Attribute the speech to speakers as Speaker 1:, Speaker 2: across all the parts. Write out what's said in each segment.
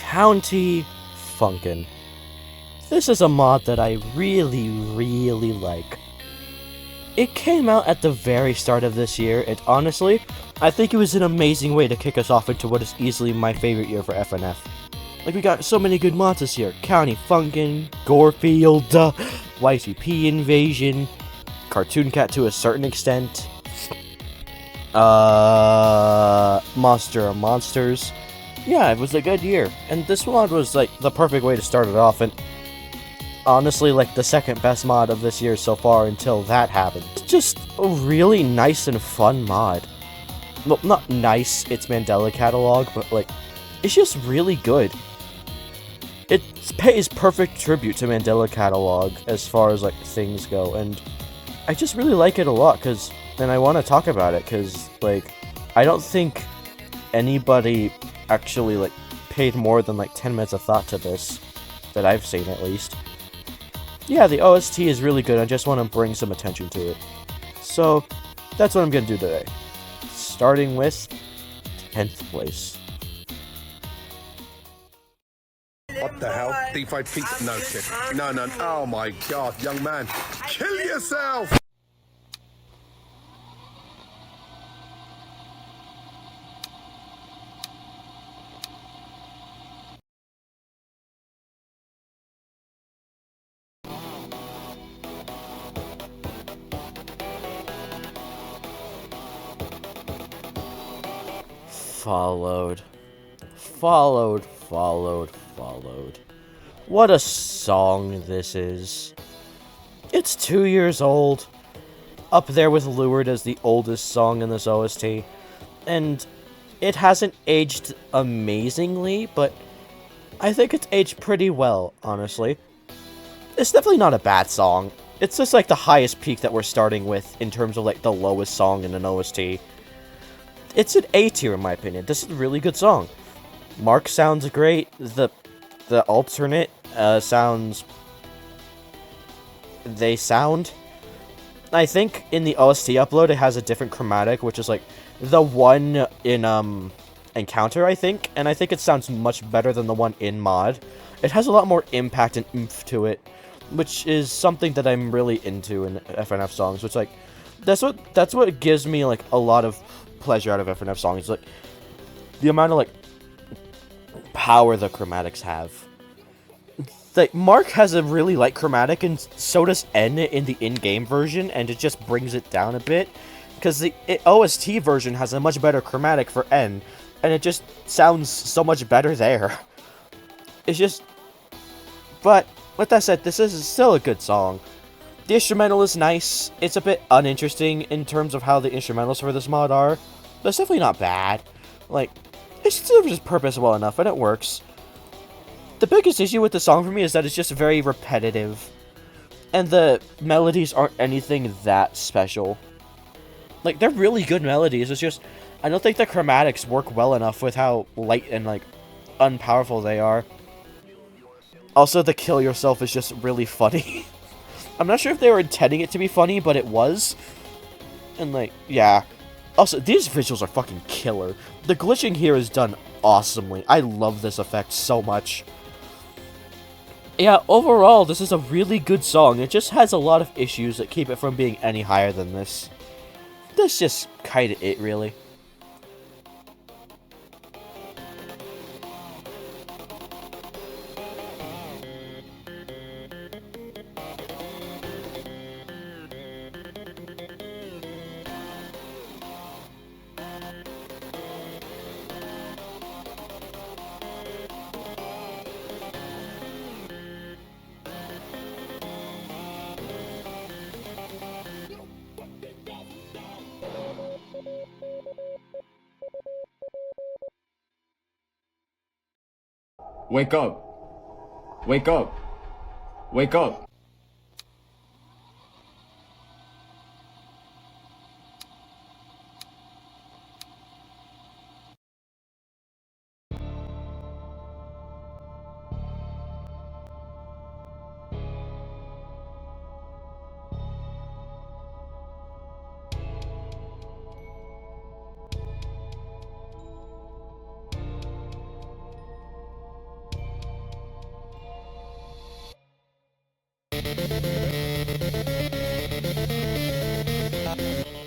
Speaker 1: County Funkin. This is a mod that I really like. It came out at the very start of this year, and honestly, I think it was an amazing way to kick us off into what is easily my favorite year for FNF. Like, we got so many good mods this year. County Funkin, Gorefield, YCP Invasion, Cartoon Cat to a certain extent, Monster of Monsters. Yeah, it was a good year, and this mod was, like, the perfect way to start it off, and honestly, like, the second best mod of this year so far until that happened. It's just a really nice and fun mod. Well, not nice, it's Mandela Catalog, but, like, it's just really good. It pays perfect tribute to Mandela Catalog as far as, like, things go, and I just really like it a lot, and I want to talk about it, because, like, I don't think anybody actually, like, paid more than, like, 10 minutes of thought to this, that I've seen, at least. Yeah, the OST is really good, I just want to bring some attention to it. So, that's what I'm going to do today. Starting with 10th place.
Speaker 2: What the hell? Deep fried pizza? No shit. No. Oh my god, young man. Kill yourself!
Speaker 1: Followed. What a song this is. It's 2 years old, up there with Lured as the oldest song in this OST, and it hasn't aged amazingly, but I think it's aged pretty well, honestly. It's definitely not a bad song. It's just like the highest peak that we're starting with in terms of like the lowest song in an OST. It's an A tier in my opinion. This is a really good song. Mark sounds great. The alternate sounds. They sound. I think in the OST upload it has a different chromatic, which is like the one in Encounter, I think, and I think it sounds much better than the one in mod. It has a lot more impact and oomph to it, which is something that I'm really into in FNF songs. Which like that's what gives me like a lot of pleasure out of FNF songs, like the amount of like power the chromatics have. Like Mark has a really light chromatic, and so does N in the in-game version, and it just brings it down a bit because the OST version has a much better chromatic for N, and it just sounds so much better there. It's just, but with that said, this is still a good song. The instrumental is nice. It's a bit uninteresting in terms of how the instrumentals for this mod are, but it's definitely not bad. Like, it serves its purpose well enough, and it works. The biggest issue with the song for me is that it's just very repetitive, and the melodies aren't anything that special. Like, they're really good melodies, it's just, I don't think the chromatics work well enough with how light and, like, unpowerful they are. Also, the kill yourself is just really funny. I'm not sure if they were intending it to be funny, but it was. And, like, yeah. Also, these visuals are fucking killer. The glitching here is done awesomely. I love this effect so much. Yeah, overall, this is a really good song. It just has a lot of issues that keep it from being any higher than this. That's just kinda it, really.
Speaker 3: Wake up. Wake up. Wake up.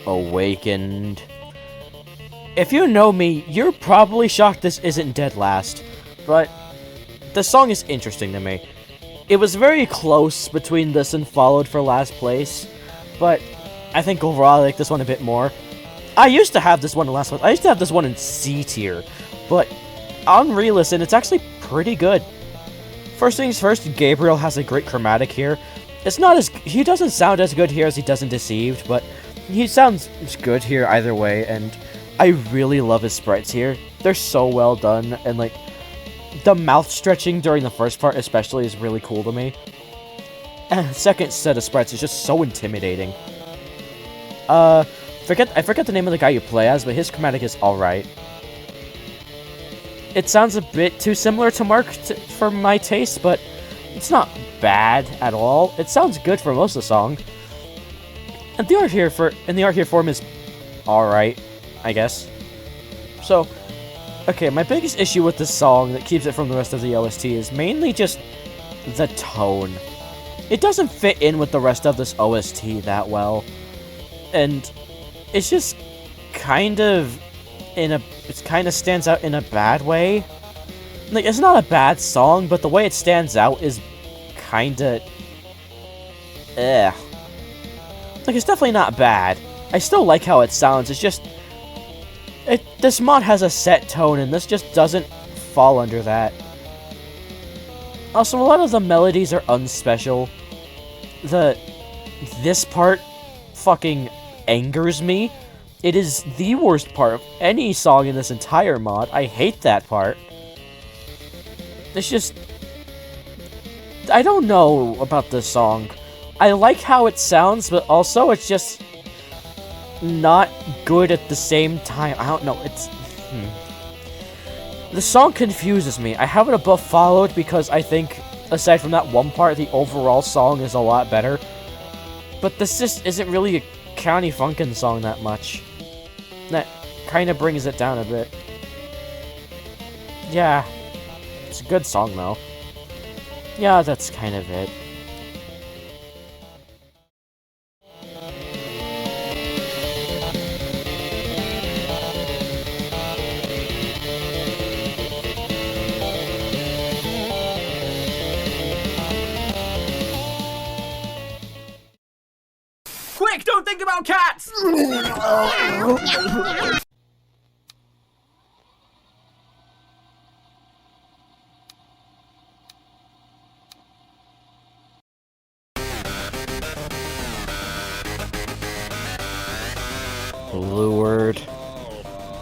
Speaker 1: Awakened. If you know me, you're probably shocked this isn't dead last, but the song is interesting to me. It was very close between this and Followed for last place, but I think overall I like this one a bit more. I used to have this one in last place. I used to have this one in C tier, but on re-listen, it's actually pretty good. First things first, Gabriel has a great chromatic here. He doesn't sound as good here as he does in Deceived, but he sounds good here either way, and I really love his sprites here. They're so well done, and like, the mouth stretching during the first part especially is really cool to me. And the second set of sprites is just so intimidating. I forget the name of the guy you play as, but his chromatic is alright. It sounds a bit too similar to Mark for my taste, but it's not bad at all. It sounds good for most of the song. And the art here form is alright, I guess. So, okay, my biggest issue with this song that keeps it from the rest of the OST is mainly just the tone. It doesn't fit in with the rest of this OST that well. And it's just kind of stands out in a bad way. Like, it's not a bad song, but the way it stands out is kinda like, it's definitely not bad. I still like how it sounds, it's just this mod has a set tone, and this just doesn't fall under that. Also, a lot of the melodies are unspecial. This part fucking angers me. It is the worst part of any song in this entire mod. I hate that part. It's just, I don't know about this song. I like how it sounds, but also it's just not good at the same time. I don't know, The song confuses me. I have it above Followed because I think, aside from that one part, the overall song is a lot better. But this just isn't really a County Funkin' song that much. That kind of brings it down a bit. Yeah, it's a good song though. Yeah, that's kind of it.
Speaker 4: Quick, don't think about cats!
Speaker 1: Lured.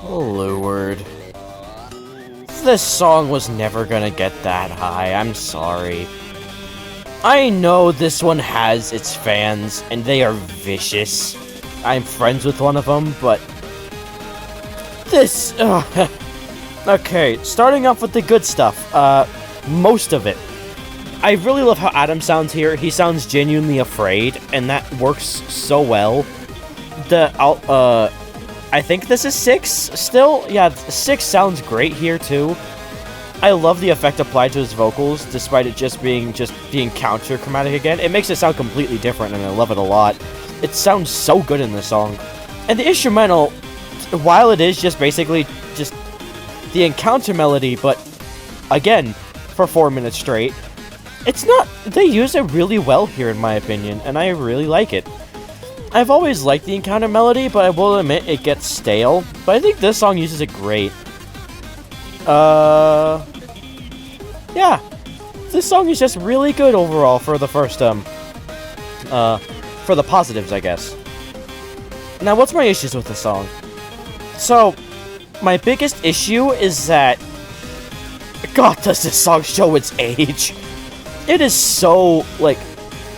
Speaker 1: Lured. This song was never gonna get that high, I'm sorry. I know this one has its fans, and they are vicious. I'm friends with one of them, but this... Okay, starting off with the good stuff. Most of it. I really love how Adam sounds here. He sounds genuinely afraid, and that works so well. I think this is 6 still? Yeah, 6 sounds great here, too. I love the effect applied to his vocals, despite it just being counter chromatic again. It makes it sound completely different, and I love it a lot. It sounds so good in this song. And the instrumental, while it is just basically just the encounter melody, but again, for 4 minutes straight, it's not... They use it really well here, in my opinion, and I really like it. I've always liked the encounter melody, but I will admit it gets stale. But I think this song uses it great. Yeah. This song is just really good overall for the first, for the positives, I guess. Now, what's my issues with the song? So, my biggest issue is that... God, does this song show its age? It is so, like,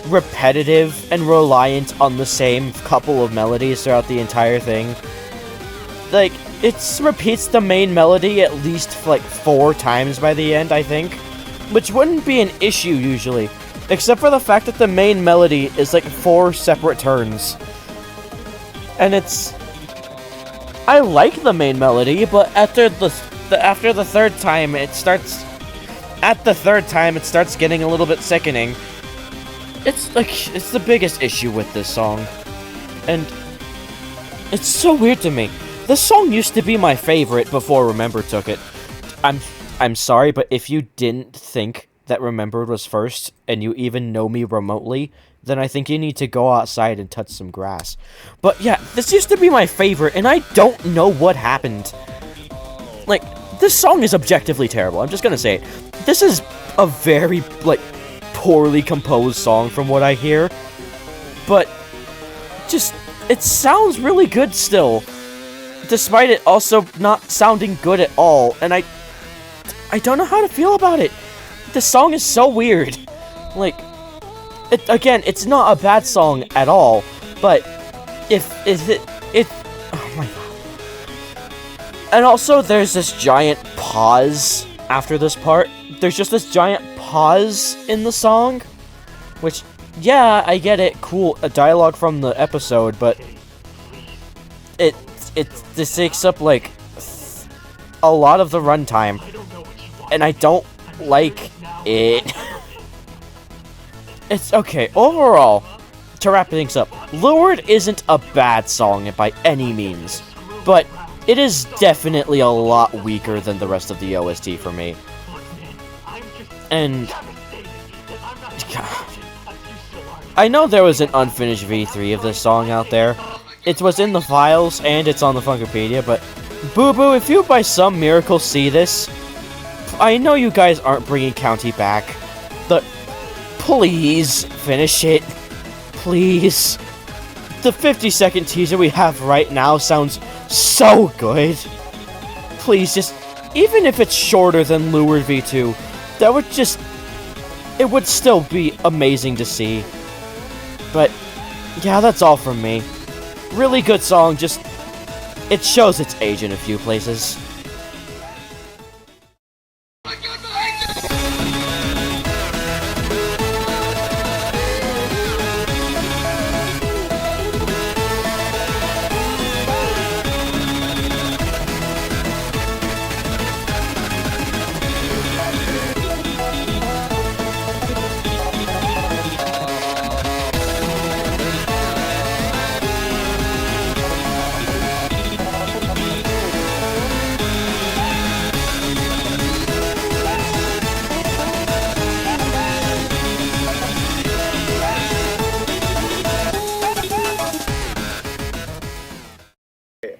Speaker 1: repetitive and reliant on the same couple of melodies throughout the entire thing. Like, it repeats the main melody at least, like, 4 times by the end, I think. Which wouldn't be an issue, usually. Except for the fact that the main melody is, like, 4 separate turns. And it's... I like the main melody, but after the third time, it starts... At the third time, it starts getting a little bit sickening. it's the biggest issue with this song. And it's so weird to me. This song used to be my favorite before Remember took it. I'm sorry, but if you didn't think that Remembered was first, and you even know me remotely, then I think you need to go outside and touch some grass. But yeah, this used to be my favorite, and I don't know what happened. Like, this song is objectively terrible, I'm just gonna say it. This is a very, like, poorly composed song from what I hear. But, just, it sounds really good still. Despite it also not sounding good at all, and I don't know how to feel about it. This song is so weird. Like, again, it's not a bad song at all, but oh my god. And also, there's this giant pause after this part. There's just this giant pause in the song, which, yeah, I get it, cool, a dialogue from the episode, but this takes up, like, a lot of the runtime, and I don't like it. It's okay. Overall, to wrap things up, Lured isn't a bad song by any means, but it is definitely a lot weaker than the rest of the OST for me. And God, I know there was an unfinished V3 of this song out there. It was in the files, and it's on the Funkipedia, but Boo Boo, if you by some miracle see this, I know you guys aren't bringing County back, but please finish it. Please. The 50-second teaser we have right now sounds so good. Please, just, even if it's shorter than Lured V2, that would just, it would still be amazing to see. But, yeah, that's all from me. Really good song, just, it shows its age in a few places.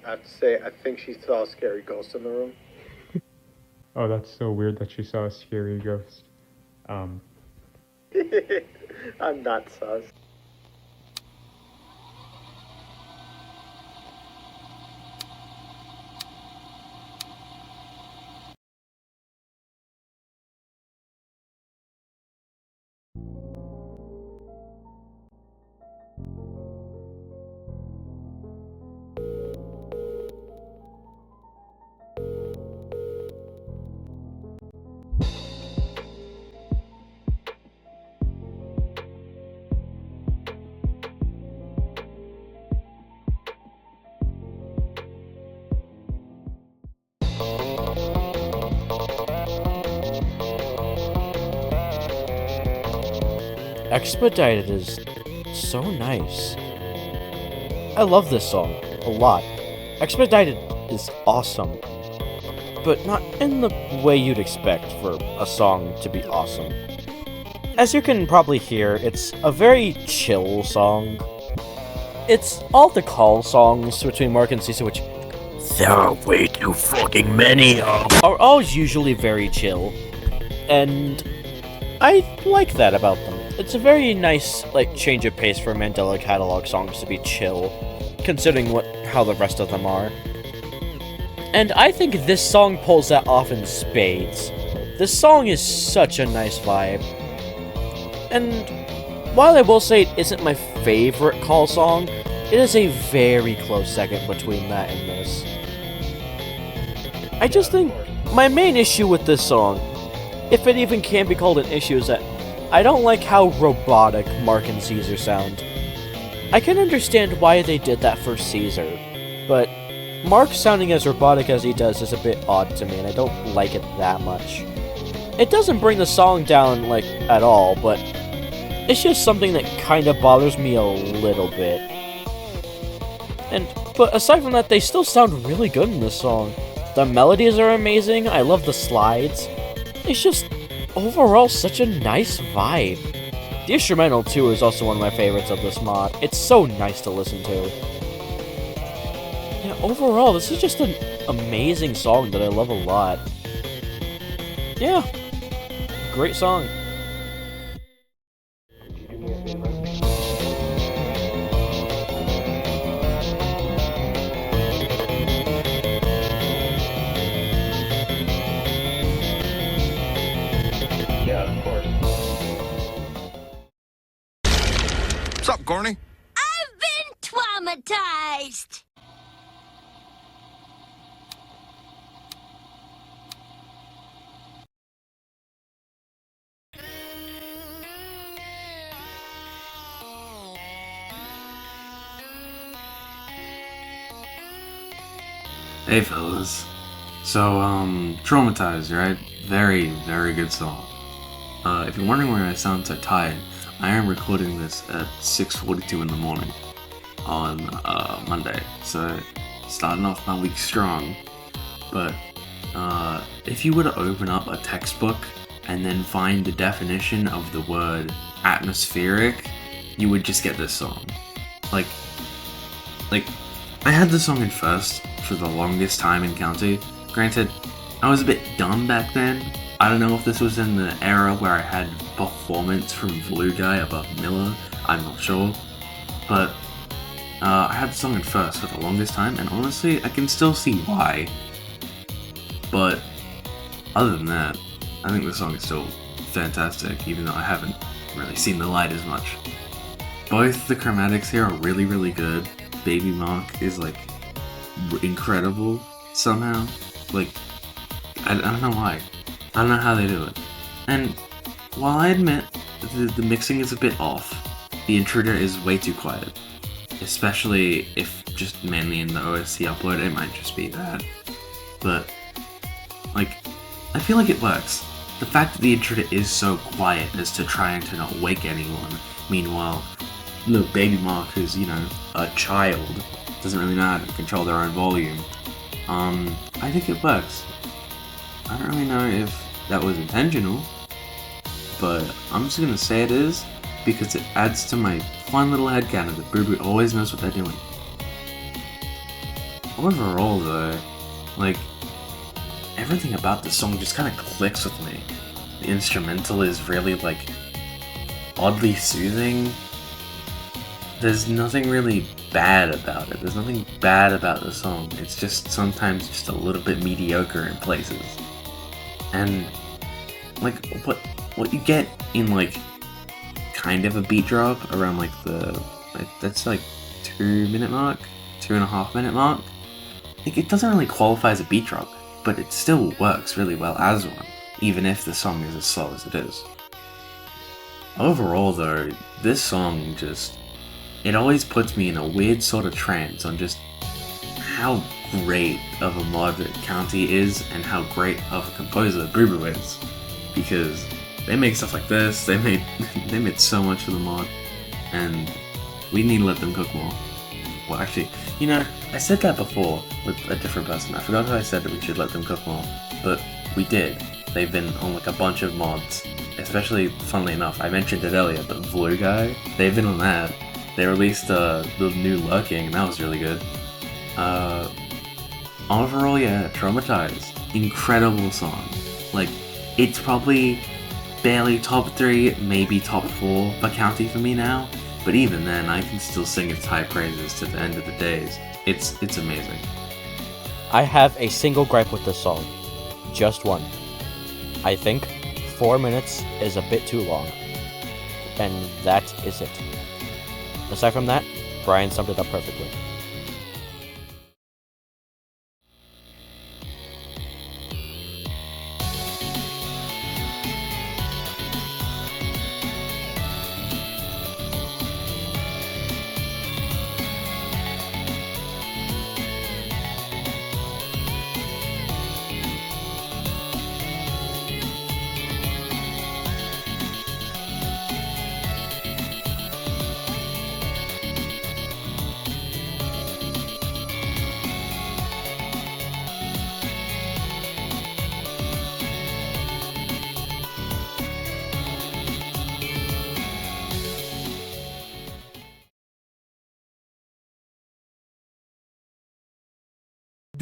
Speaker 5: I'd say I think she saw a scary ghost in the room.
Speaker 6: Oh, that's so weird that she saw a scary ghost.
Speaker 5: I'm not sus.
Speaker 1: Expedited is so nice. I love this song a lot. Expedited is awesome, but not in the way you'd expect for a song to be awesome. As you can probably hear, it's a very chill song. It's all the call songs between Mark and Cisa, which there are way too fucking many of, are all usually very chill, and I like that about them. It's a very nice, like, change of pace for Mandela catalog songs to be chill, considering how the rest of them are. And I think this song pulls that off in spades. This song is such a nice vibe. And while I will say it isn't my favorite call song, it is a very close second between that and this. I just think my main issue with this song, if it even can be called an issue, is that I don't like how robotic Mark and Caesar sound. I can understand why they did that for Caesar, but Mark sounding as robotic as he does is a bit odd to me, and I don't like it that much. It doesn't bring the song down, like, at all, but It's just something that kind of bothers me a little bit. But aside from that, they still sound really good in this song. The melodies are amazing, I love the slides. It's just, overall, such a nice vibe. The instrumental, too, is also one of my favorites of this mod. It's so nice to listen to. Yeah, overall, this is just an amazing song that I love a lot. Yeah, great song.
Speaker 2: What's up, Corny?
Speaker 7: I've been traumatized.
Speaker 8: Hey fellas. So, Traumatized, right? Very, very good song. If you're wondering why I sound so tired, I am recording this at 6:42 in the morning on Monday. So, starting off my week strong. But, if you were to open up a textbook and then find the definition of the word atmospheric, you would just get this song. Like, I had this song in first for the longest time in County. Granted, I was a bit dumb back then. I don't know if this was in the era where I had performance from Blue Guy above Miller, I'm not sure. But I had the song in first for the longest time, and honestly, I can still see why. But other than that, I think the song is still fantastic, even though I haven't really seen the light as much. Both the chromatics here are really, really good. Baby Mark is like incredible somehow. Like, I don't know why. I don't know how they do it. And while I admit the mixing is a bit off, the intruder is way too quiet. Especially if just mainly in the OST upload, it might just be that. But, like, I feel like it works. The fact that the intruder is so quiet as to try and to not wake anyone. Meanwhile, little Baby Mark, who's, you know, a child, doesn't really know how to control their own volume. I think it works. I don't really know if that was intentional, but I'm just gonna say it is, because it adds to my fun little headcanon that Boo Boo always knows what they're doing. Overall though, like, everything about this song just kind of clicks with me. The instrumental is really, like, oddly soothing. There's nothing really bad about it. There's nothing bad about the song. It's just sometimes just a little bit mediocre in places. And, like, what you get in, like, kind of a beat drop around, like, that's, like, 2-minute mark? 2.5-minute mark? Like, it doesn't really qualify as a beat drop, but it still works really well as one, even if the song is as slow as it is. Overall, though, this song just... it always puts me in a weird sort of trance on just how great of a mod County is and how great of a composer Boo Boo is. Because they make stuff like this, they made so much of the mod, and we need to let them cook more. Well, actually, you know, I said that before with a different person. I forgot how I said that we should let them cook more, but we did. They've been on like a bunch of mods, especially, funnily enough, I mentioned it earlier, but Blue Guy, they've been on that. They released the new Lurking, and that was really good. Overall, yeah, Traumatized. Incredible song. Like, it's probably barely top 3, maybe top 4 for County for me now, but even then, I can still sing its high praises to the end of the days. It's amazing.
Speaker 1: I have a single gripe with this song. Just one. I think 4 minutes is a bit too long. And that is it. Aside from that, Brian summed it up perfectly.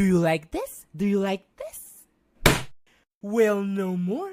Speaker 9: Do you like this? Do you like this? Well, no more.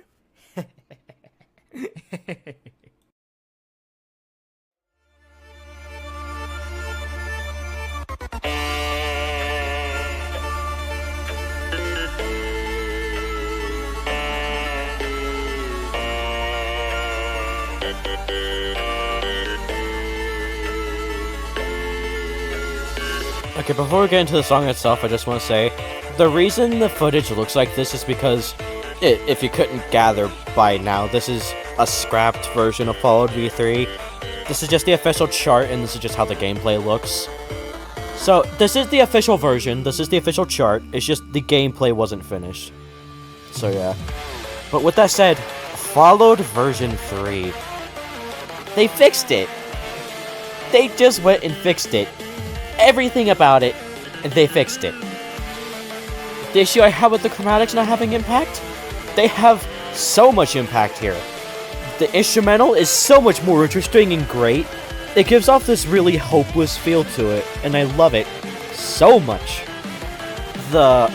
Speaker 1: Okay, before we get into the song itself, I just want to say, the reason the footage looks like this is because, if you couldn't gather by now, this is a scrapped version of Fallout V3. This is just the official chart, and this is just how the gameplay looks. So, this is the official version, this is the official chart, it's just the gameplay wasn't finished. So yeah. But with that said, Fallout version 3. They fixed it! They just went and fixed it. Everything about it, they fixed it. The issue I have with the chromatics not having impact? They have so much impact here. The instrumental is so much more interesting and great. It gives off this really hopeless feel to it, and I love it so much. The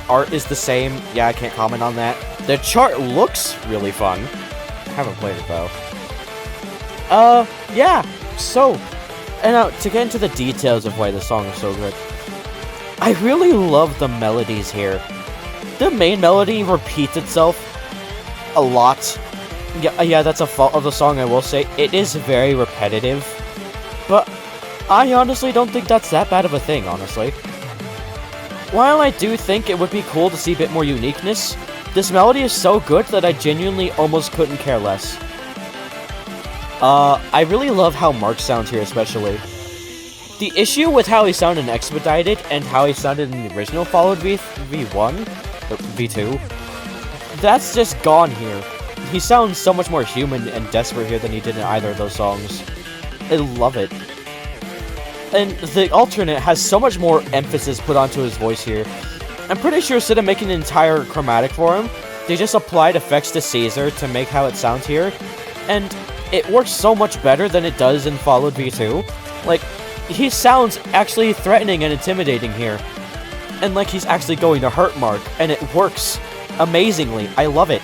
Speaker 1: art is the same. Yeah, I can't comment on that. The chart looks really fun. I haven't played it though. Yeah, so... And now, to get into the details of why the song is so good, I really love the melodies here. The main melody repeats itself a lot. Yeah, that's a fault of the song, I will say. It is very repetitive, but I honestly don't think that's that bad of a thing, honestly. While I do think it would be cool to see a bit more uniqueness, this melody is so good that I genuinely almost couldn't care less. I really love how Mark sounds here, especially. The issue with how he sounded in Expedited and how he sounded in the original Fallout V1, or V2, that's just gone here. He sounds so much more human and desperate here than he did in either of those songs. I love it. And the alternate has so much more emphasis put onto his voice here. I'm pretty sure instead of making an entire chromatic for him, they just applied effects to Caesar to make how it sounds here, and it works so much better than it does in Fallout V2. Like, he sounds actually threatening and intimidating here. And like he's actually going to hurt Mark, and it works amazingly. I love it.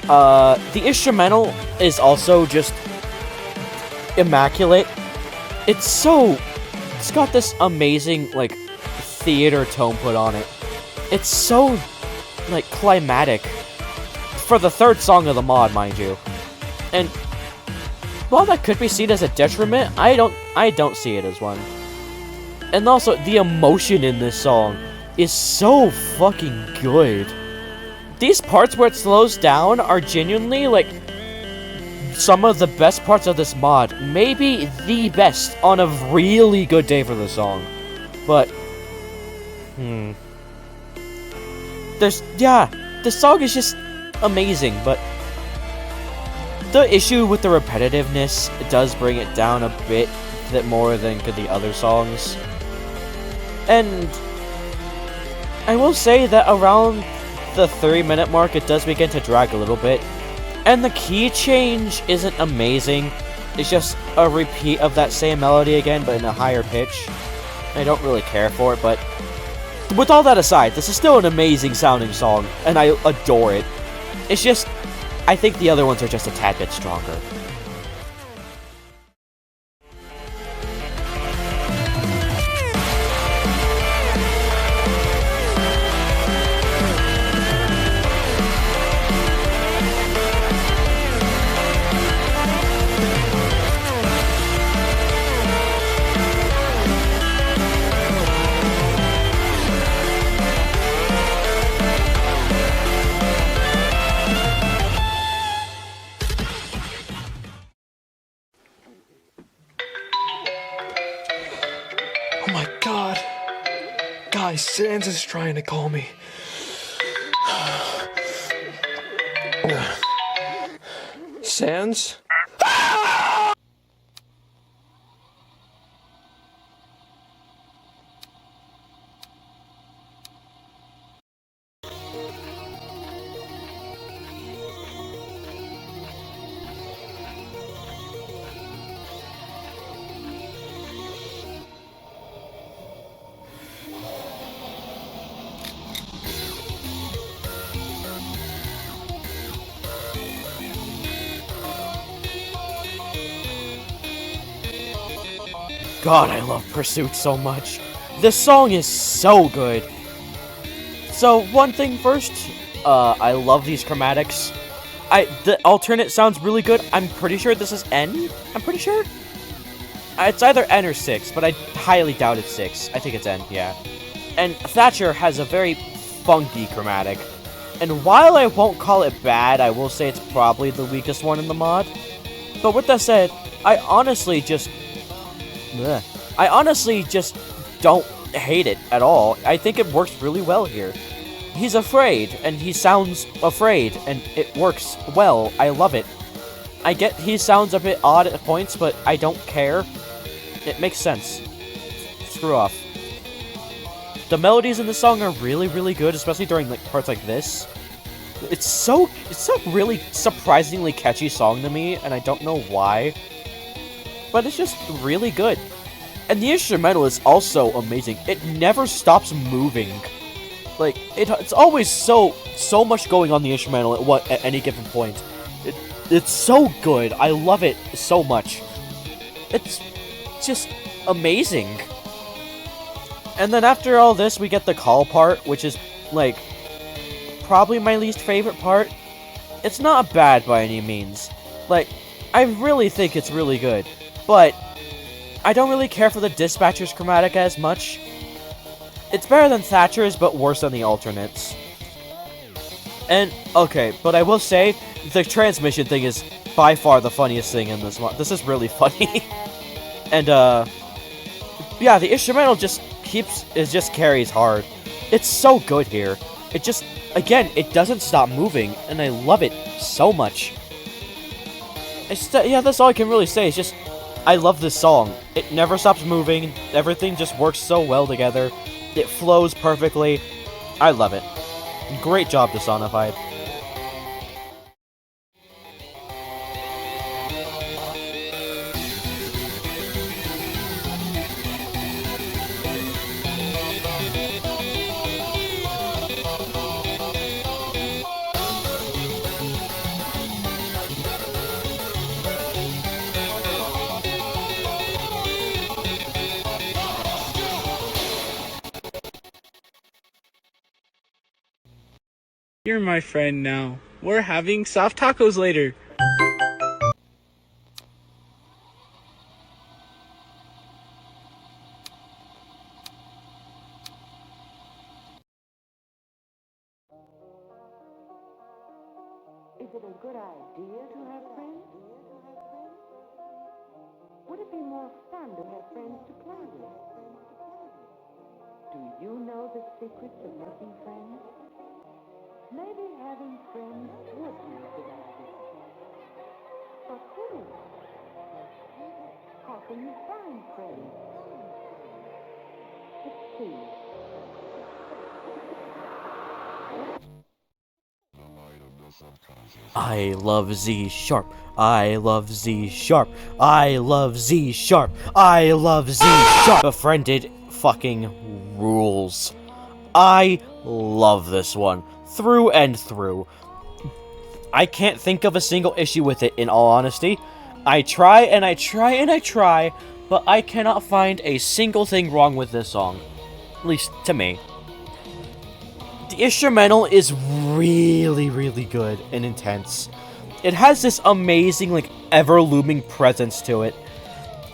Speaker 1: The instrumental is also just immaculate. It's got this amazing, like, theater tone put on it. It's so, like, climatic. For the third song of the mod, mind you. And while that could be seen as a detriment, I don't see it as one. And also, the emotion in this song is so fucking good. These parts where it slows down are genuinely, like, some of the best parts of this mod. Maybe the best on a really good day for the song. But, the song is just amazing, but the issue with the repetitiveness does bring it down a bit more than could the other songs. And I will say that around the 3-minute mark, it does begin to drag a little bit. And the key change isn't amazing. It's just a repeat of that same melody again, but in a higher pitch. I don't really care for it, but with all that aside, this is still an amazing sounding song, and I adore it. It's just, I think the other ones are just a tad bit stronger.
Speaker 10: Oh my god. Guys, Sans is trying to call me. Sans?
Speaker 1: God, I love Pursuit so much. This song is so good. So, one thing first, I love these chromatics. The alternate sounds really good. I'm pretty sure this is N. I'm pretty sure. It's either N or 6, but I highly doubt it's 6. I think it's N, yeah. And Thatcher has a very funky chromatic. And while I won't call it bad, I will say it's probably the weakest one in the mod. But with that said, I honestly just don't hate it at all. I think it works really well here. He's afraid, and he sounds afraid, and it works well. I love it. I get he sounds a bit odd at points, but I don't care. It makes sense. Screw off. The melodies in the song are really, really good, especially during like parts like this. It's a really surprisingly catchy song to me, and I don't know why. But it's just really good. And the instrumental is also amazing. It never stops moving. Like, it's always so much going on the instrumental at any given point. It's so good. I love it so much. It's just amazing. And then after all this, we get the call part, which is, like, probably my least favorite part. It's not bad by any means. Like, I really think it's really good. But I don't really care for the Dispatcher's chromatic as much. It's better than Thatcher's, but worse than the alternates. And, okay, but I will say, the transmission thing is by far the funniest thing in this one. This is really funny. And, yeah, the instrumental just carries hard. It's so good here. It just, again, it doesn't stop moving, and I love it so much. Yeah, that's all I can really say. It's just, I love this song. It never stops moving. Everything just works so well together. It flows perfectly. I love it. Great job, Disonified.
Speaker 9: You're my friend now. We're having soft tacos later.
Speaker 11: Is it a good idea to have friends? Would it be more fun to have friends to play with? Do you know the secrets of making friends? Maybe having friends would be a good idea. But who? How can you find friends? Let's see.
Speaker 1: I love Z Sharp. I love Z Sharp. I love Z Sharp. I love Z Sharp. Befriended fucking rules. I love this one. Through and through. I can't think of a single issue with it, in all honesty. I try and I try and I try, but I cannot find a single thing wrong with this song. At least to me. The instrumental is really, really good and intense. It has this amazing, like, ever-looming presence to it.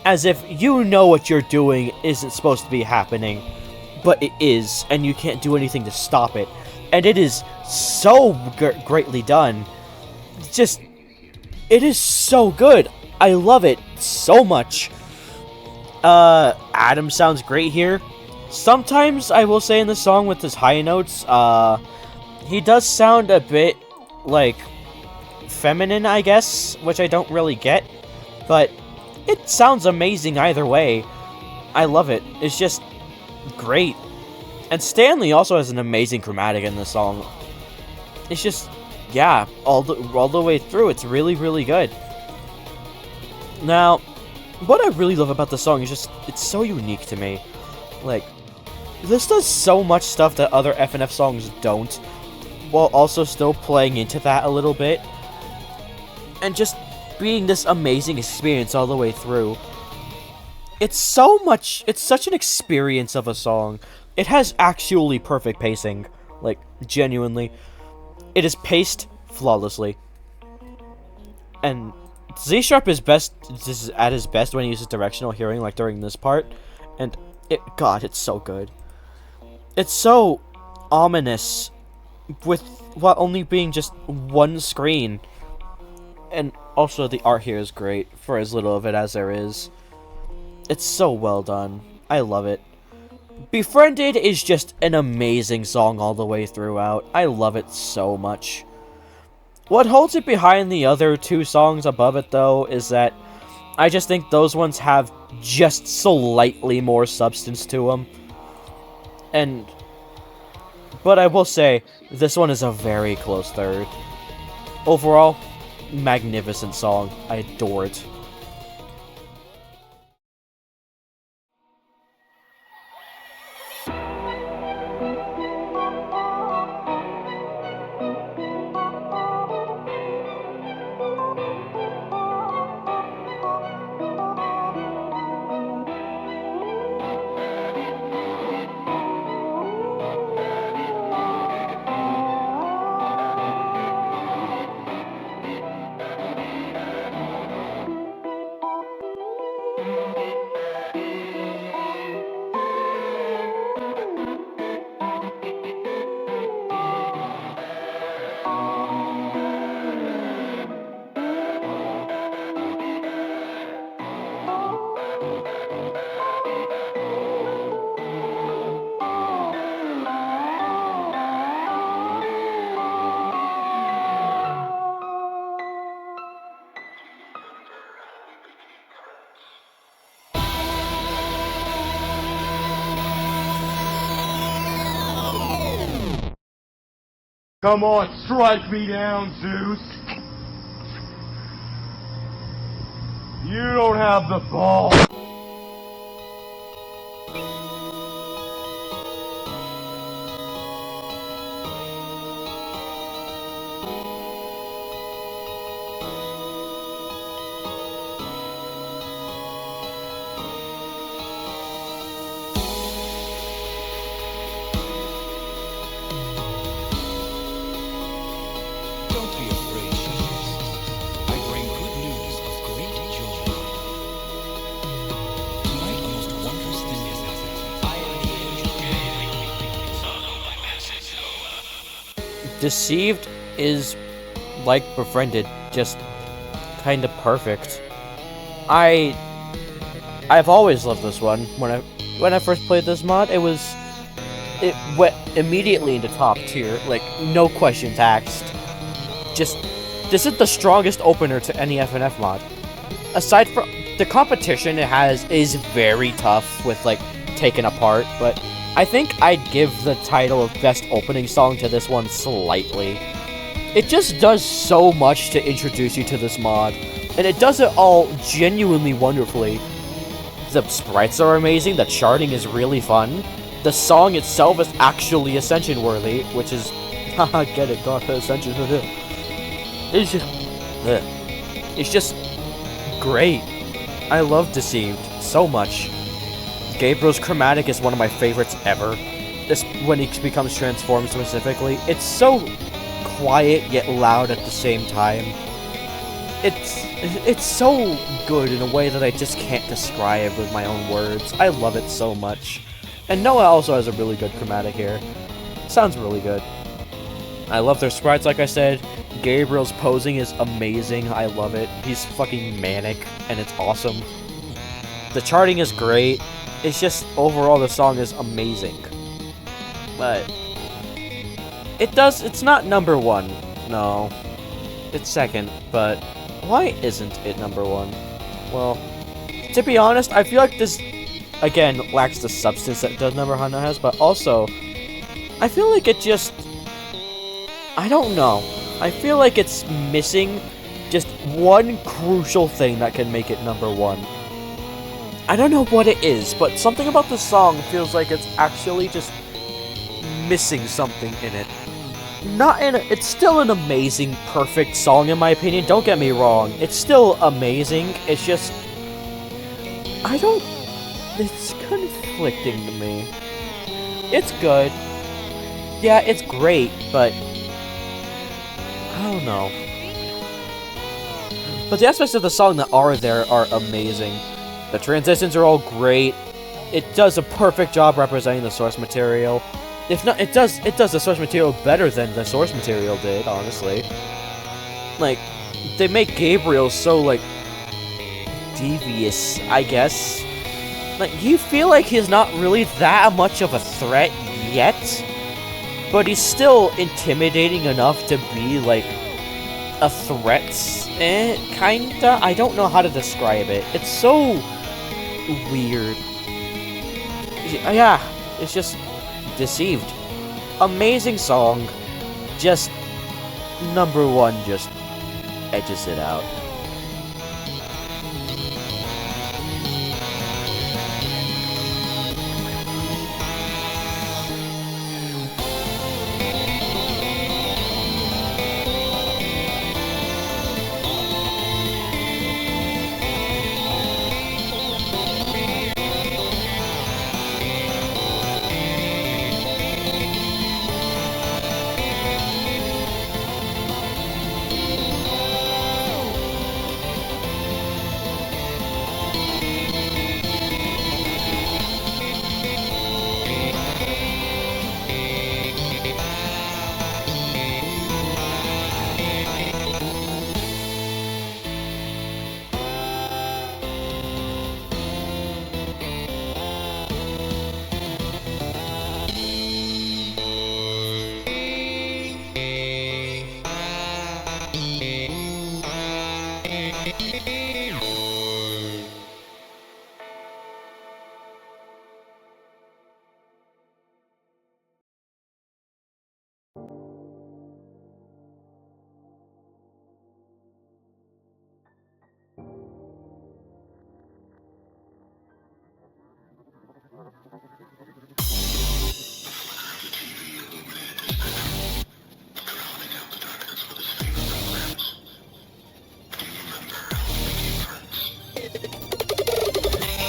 Speaker 1: As if you know what you're doing isn't supposed to be happening, but it is, and you can't do anything to stop it. And it is so greatly done. It is so good. I love it so much. Adam sounds great here. Sometimes, I will say in the song with his high notes, he does sound a bit, like, feminine, I guess, which I don't really get. But it sounds amazing either way. I love it. It's just great. And Stanley also has an amazing chromatic in this song. It's just, yeah, all the way through, it's really, really good. Now, what I really love about the song is just, it's so unique to me. Like, this does so much stuff that other FNF songs don't, while also still playing into that a little bit. And just being this amazing experience all the way through. it's such an experience of a song. It has actually perfect pacing, like, genuinely. It is paced flawlessly. And Z Sharp is at his best when he uses directional hearing, like during this part. And God, it's so good. It's so ominous, while only being just one screen. And also the art here is great, for as little of it as there is. It's so well done. I love it. Befriended is just an amazing song all the way throughout. I love it so much. What holds it behind the other two songs above it, though, is that I just think those ones have just slightly more substance to them. But I will say, this one is a very close third. Overall, magnificent song. I adore it.
Speaker 12: Come on, strike me down, Zeus. You don't have the ball.
Speaker 1: Deceived is like Befriended, just kind of perfect. I've always loved this one. When I first played this mod, it went immediately into top tier, like no questions asked. Just this is the strongest opener to any FNF mod. Aside from the competition it has is very tough with like Taken Apart, but I think I'd give the title of best opening song to this one slightly. It just does so much to introduce you to this mod, and it does it all genuinely wonderfully. The sprites are amazing, the charting is really fun, the song itself is actually Ascension worthy, which is, haha, get it, got Ascension. It's just great. I love Deceived so much. Gabriel's chromatic is one of my favorites ever. This when he becomes transformed specifically. It's so quiet yet loud at the same time. It's so good in a way that I just can't describe with my own words. I love it so much. And Noah also has a really good chromatic here. Sounds really good. I love their sprites, like I said. Gabriel's posing is amazing. I love it. He's fucking manic, and it's awesome. The charting is great. It's just, overall, the song is amazing. But it's not number one. No. It's second, but why isn't it number one? Well, to be honest, I feel like this, again, lacks the substance that Does Number Hana has, but also, I feel like it just, I don't know. I feel like it's missing just one crucial thing that can make it number one. I don't know what it is, but something about the song feels like it's actually just missing something in it. It's still an amazing, perfect song in my opinion, don't get me wrong. It's still amazing, it's just, I It's conflicting to me. It's good. Yeah, it's great, but I don't know. But the aspects of the song that are there are amazing. The transitions are all great. It does a perfect job representing the source material. If not, it does the source material better than the source material did, honestly. Like, they make Gabriel so, like, devious, I guess. Like, you feel like he's not really that much of a threat yet, but he's still intimidating enough to be, like, a threat. Kinda? I don't know how to describe it. It's so weird. Yeah, it's just Deceived. Amazing song. Just number one just edges it out.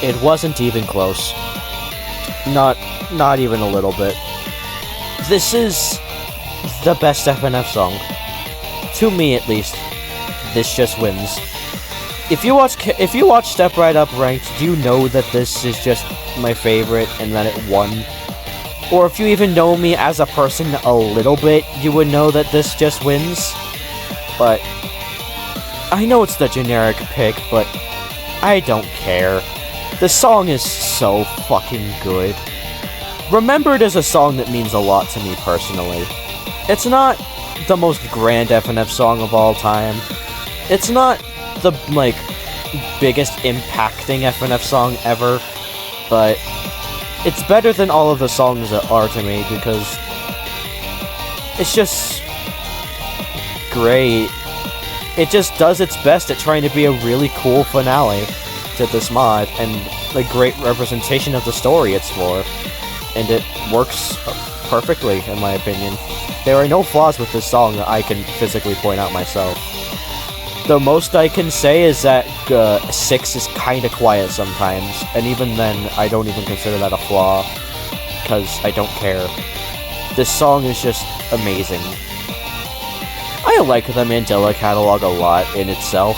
Speaker 1: It wasn't even close. Not even a little bit. This is the best FNF song. To me, at least. This just wins. If you watch Step Right Up Ranked, do you know that this is just my favorite and that it won? Or if you even know me as a person a little bit, you would know that this just wins. But I know it's the generic pick, but I don't care. The song is so fucking good. Remembered is a song that means a lot to me personally. It's not the most grand FNF song of all time. It's not the, like, biggest impacting FNF song ever, but it's better than all of the songs that are to me because it's just great. It just does its best at trying to be a really cool finale to this mod, and a great representation of the story it's for. And it works perfectly, in my opinion. There are no flaws with this song that I can physically point out myself. The most I can say is that 6 is kinda quiet sometimes, and even then, I don't even consider that a flaw, because I don't care. This song is just amazing. I like the Mandela catalog a lot in itself.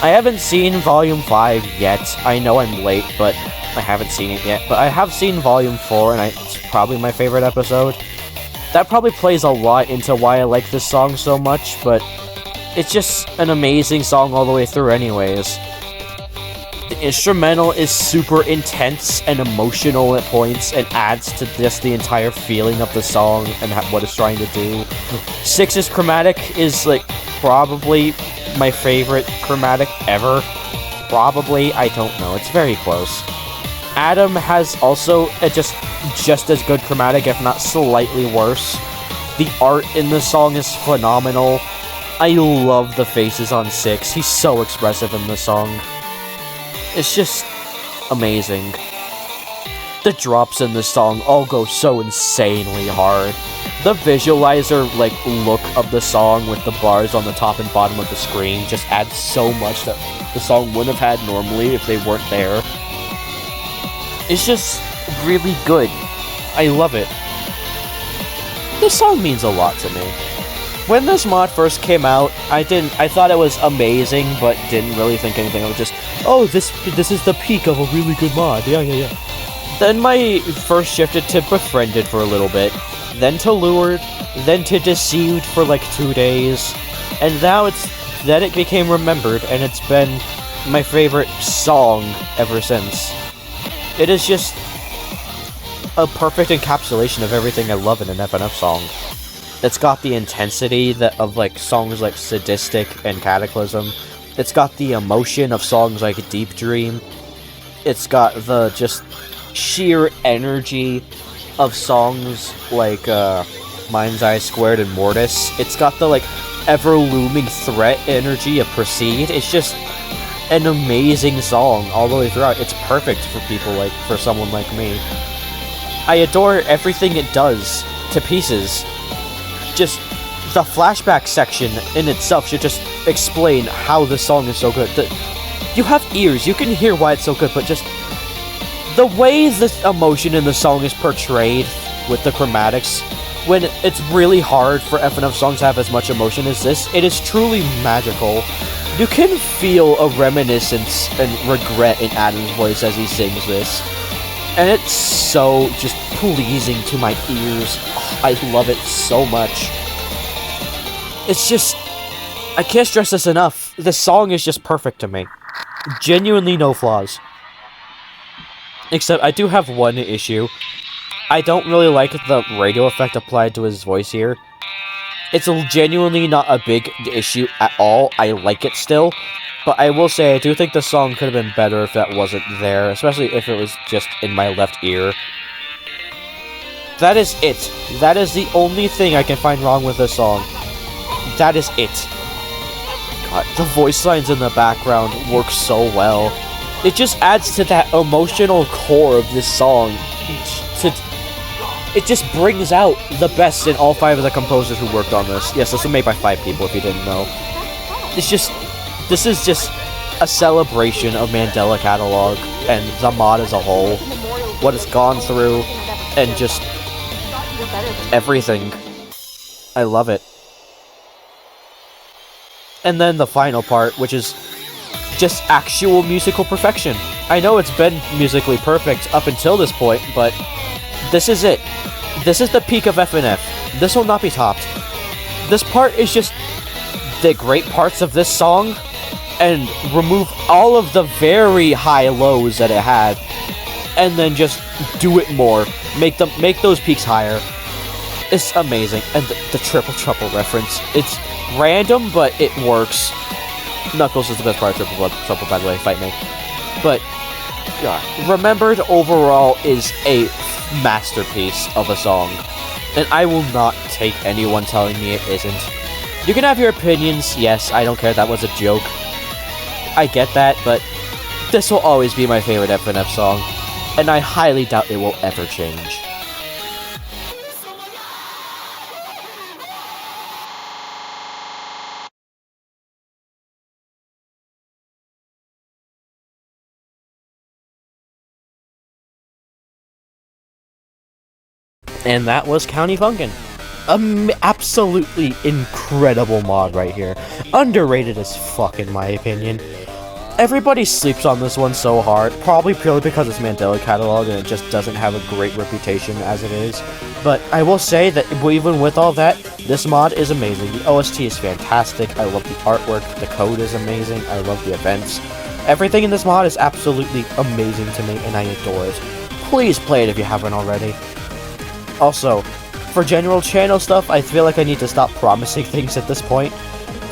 Speaker 1: I haven't seen Volume 5 yet. I know I'm late, but I haven't seen it yet. But I have seen Volume 4, and it's probably my favorite episode. That probably plays a lot into why I like this song so much, but it's just an amazing song all the way through anyways. The instrumental is super intense and emotional at points, and adds to just the entire feeling of the song and what it's trying to do. 6's chromatic is, like, probably my favorite chromatic ever. Probably, I don't know, it's very close. Adam has also a just as good chromatic, if not slightly worse. The art in the song is phenomenal. I love the faces on 6, he's so expressive in the song. It's just amazing. The drops in this song all go so insanely hard. The visualizer, like, look of the song with the bars on the top and bottom of the screen just adds so much that the song wouldn't have had normally if they weren't there. It's just really good. I love it. This song means a lot to me. When this mod first came out, I thought it was amazing, but didn't really think anything of it. Just, oh, this is the peak of a really good mod. Yeah. Then my first shifted to Befriended for a little bit, then to Lured, then to Deceived for like 2 days, and now it became Remembered, and it's been my favorite song ever since. It is just a perfect encapsulation of everything I love in an FNF song. It's got the intensity of like songs like Sadistic and Cataclysm. It's got the emotion of songs like Deep Dream. It's got the just sheer energy of songs like Mind's Eye Squared and Mortis. It's got the like ever-looming threat energy of Proceed. It's just an amazing song all the way throughout. It's perfect for someone like me. I adore everything it does to pieces. Just the flashback section in itself should just explain how the song is so good. You have ears, you can hear why it's so good, but just the way this emotion in the song is portrayed with the chromatics, when it's really hard for FNF songs to have as much emotion as this, it is truly magical. You can feel a reminiscence and regret in Adam's voice as he sings this. And it's so just pleasing to my ears. Oh, I love it so much. It's just... I can't stress this enough. This song is just perfect to me. Genuinely no flaws. Except I do have one issue. I don't really like the radio effect applied to his voice here. It's genuinely not a big issue at all. I like it still. But I will say, I do think the song could have been better if that wasn't there, especially if it was just in my left ear. That is it. That is the only thing I can find wrong with this song. That is it. God, the voice lines in the background work so well. It just adds to that emotional core of this song. It just brings out the best in all 5 of the composers who worked on this. Yes, this was made by 5 people, if you didn't know. This is just a celebration of Mandela Catalog and the mod as a whole. What it's gone through, and just everything. I love it. And then the final part, which is just actual musical perfection. I know it's been musically perfect up until this point, but this is it. This is the peak of FNF. This will not be topped. This part is just the great parts of this song, and remove all of the very high lows that it had, and then just do it more. Make those peaks higher. It's amazing. And the Triple Trouble reference. It's random, but it works. Knuckles is the best part of Triple Trouble, by the way, fight me. But, God, Remembered overall is a masterpiece of a song. And I will not take anyone telling me it isn't. You can have your opinions, yes, I don't care, that was a joke. I get that, but this will always be my favorite FNF song, and I highly doubt it will ever change. And that was County Funkin'. Absolutely incredible mod right here. Underrated as fuck in my opinion. Everybody sleeps on this one so hard, probably purely because it's Mandela Catalog and it just doesn't have a great reputation as it is. But I will say that even with all that, this mod is amazing. The OST is fantastic, I love the artwork, the code is amazing, I love the events. Everything in this mod is absolutely amazing to me and I adore it. Please play it if you haven't already. Also, for general channel stuff, I feel like I need to stop promising things at this point.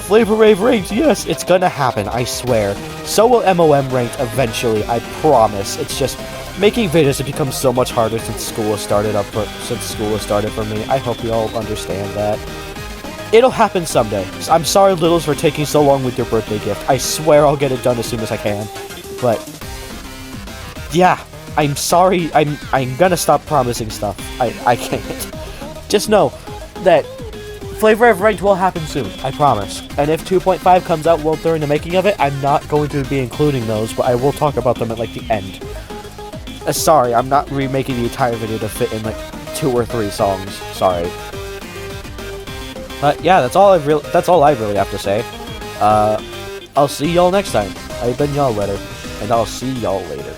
Speaker 1: Flavor Wave ranked, yes, it's gonna happen, I swear. So will MOM ranked eventually, I promise. It's just making videos has become so much harder since school has started for me. I hope you all understand that. It'll happen someday. I'm sorry, Littles, for taking so long with your birthday gift. I swear I'll get it done as soon as I can. But yeah, I'm sorry. I'm gonna stop promising stuff. I can't. Just know that Flavor of Ranked will happen soon, I promise. And if 2.5 comes out during the making of it, I'm not going to be including those, but I will talk about them at, like, the end. Sorry, I'm not remaking the entire video to fit in like 2 or 3 songs. Sorry. But yeah, that's all I really have to say. I'll see y'all next time. I've been y'all later, and I'll see y'all later.